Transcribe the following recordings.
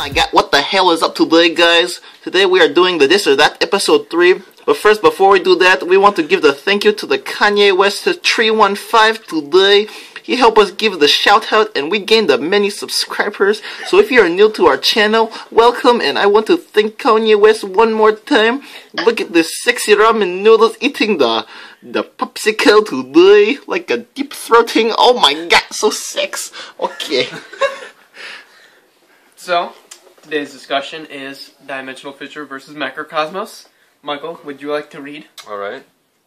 my god, what the hell is up today, guys? Today we are doing the This or That episode 3. But first, before we do that, we want to give the thank you to the Kanye West 315 today. He helped us give the shout out and we gained many subscribers. So if you are new to our channel, welcome, and I want to thank Kanye West one more time. Look at this sexy ramen noodles eating the popsicle today, like a deep throating. Oh my god, so sex. Okay. So, today's discussion is Dimensional Fissure versus Macrocosmos. Michael, would you like to read? Alright.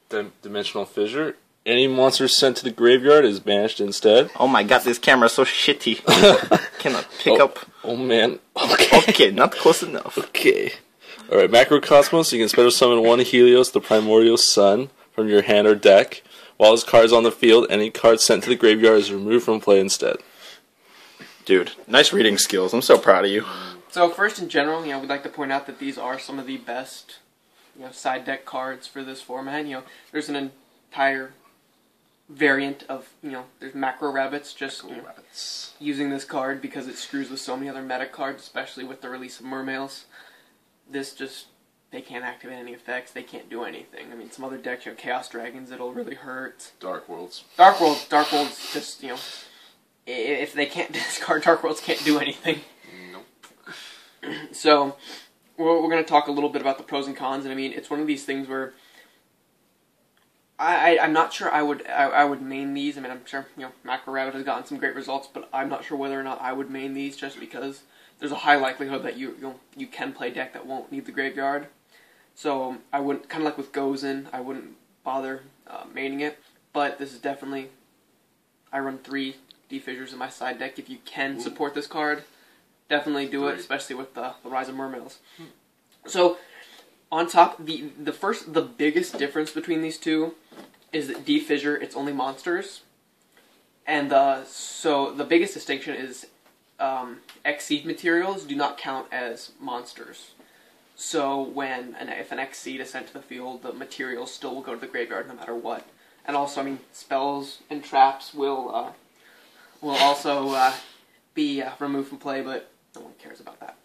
Dimensional Fissure. Any monster sent to the graveyard is banished instead. Oh my god, this camera's so shitty. Cannot pick up. Oh man. Okay. Okay, not close enough. Okay. Alright, Macrocosmos, you can special summon one Helios, the primordial sun, from your hand or deck. While his card is on the field, any card sent to the graveyard is removed from play instead. Dude, nice reading skills. I'm so proud of you. So first, in general, we'd like to point out that these are some of the best, side deck cards for this format. There's an entire variant of, there's Macro Rabbits, just using this card because it screws with so many other meta cards, especially with the release of Mermails. This just, they can't activate any effects, they can't do anything. I mean, some other decks, Chaos Dragons, it'll really hurt. Dark Worlds, just, if they can't discard, Dark Worlds can't do anything. Nope. So, we're going to talk a little bit about the pros and cons, and I mean, it's one of these things where I'm not sure I would main these. I mean, I'm sure, Macro Rabbit has gotten some great results, but I'm not sure whether or not I would main these just because there's a high likelihood that you can play a deck that won't need the graveyard. So, I wouldn't, kind of like with Gozen, I wouldn't bother maining it, but this is definitely, I run 3 D-Fissures in my side deck. If you can support this card, definitely do it, especially with the Rise of Mermails. So, on top, the biggest difference between these two is that D-Fissure, it's only monsters. And so the biggest distinction is X-Seed materials do not count as monsters. So if an X-Seed is sent to the field, the materials still will go to the graveyard no matter what. And also, I mean, spells and traps will also be removed from play, but no one cares about that.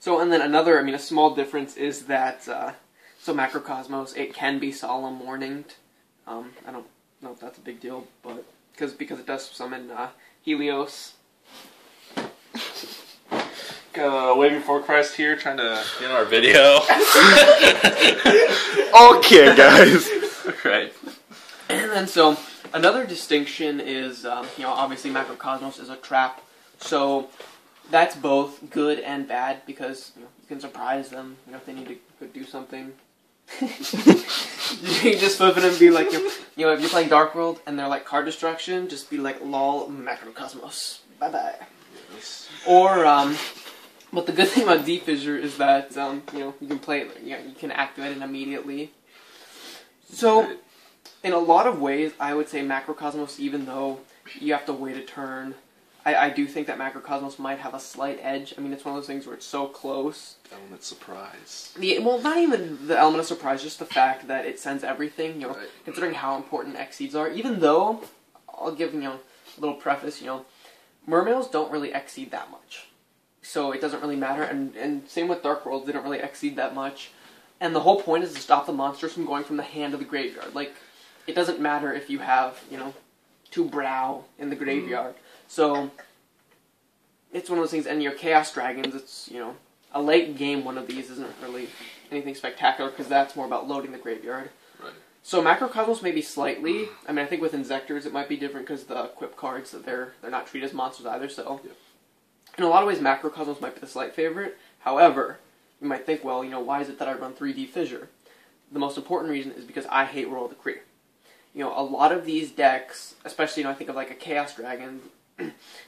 So, and then another, a small difference is that, so Macrocosmos, it can be Solemn Warninged. I don't know if that's a big deal, but, because it does summon Helios. Got Way Before Christ here, trying to get our video. Okay, guys. Right. And then, so, another distinction is, obviously Macrocosmos is a trap, so that's both good and bad because you can surprise them. If they need to go do something, you can just flip it and be like, if you're playing Dark World and they're like card destruction, just be like, lol, Macrocosmos, bye bye. Yes. Or but the good thing about D-Fissure is that you can play it, you can activate it immediately. So, in a lot of ways, I would say Macrocosmos, even though you have to wait a turn, I do think that Macrocosmos might have a slight edge. I mean, it's one of those things where it's so close. Element surprise. Well, not even the element of surprise, just the fact that it sends everything, right. Considering how important X-Seeds are. Even though, I'll give, a little preface, Mermails don't really X-Seed that much. So it doesn't really matter, and same with Dark Worlds, they don't really X-Seed that much. And the whole point is to stop the monsters from going from the hand to the graveyard. Like, it doesn't matter if you have, 2 Brow in the graveyard. So, it's one of those things, and Chaos Dragons, it's, a late game one of these isn't really anything spectacular, because that's more about loading the graveyard. Right. So, Macrocosmos maybe slightly, I think with Inzectors it might be different, because the equip cards, they're not treated as monsters either, so. Yep. In a lot of ways, Macrocosmos might be the slight favorite. However, you might think, well, why is it that I run 3D Fissure? The most important reason is because I hate Royal Decree. A lot of these decks, especially, I think of like a Chaos Dragon,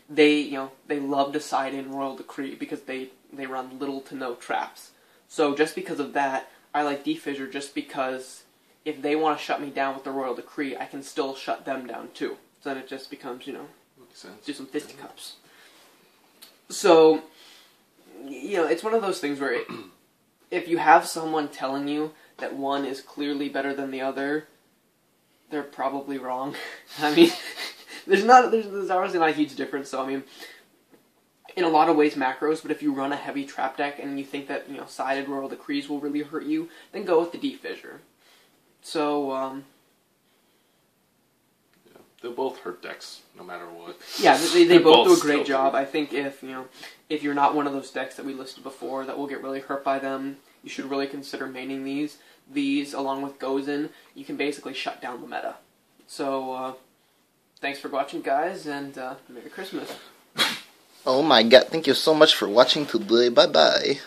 they love to side in Royal Decree because they run little to no traps. So just because of that, I like D-Fissure just because if they want to shut me down with the Royal Decree, I can still shut them down too. So then it just becomes, Makes sense. do some fisticuffs. So, it's one of those things where if you have someone telling you that one is clearly better than the other, they're probably wrong. There's obviously not a huge difference, so in a lot of ways macros, but if you run a heavy trap deck and you think that, Sided Royal Decrees will really hurt you, then go with the Fissure. So, they'll both hurt decks, no matter what. Yeah, they both do a great still job. do. I think if you're not one of those decks that we listed before that will get really hurt by them, you should really consider maining these. These, along with Gozen, you can basically shut down the meta. So, thanks for watching, guys, and Merry Christmas. Oh my god, thank you so much for watching today. Bye bye.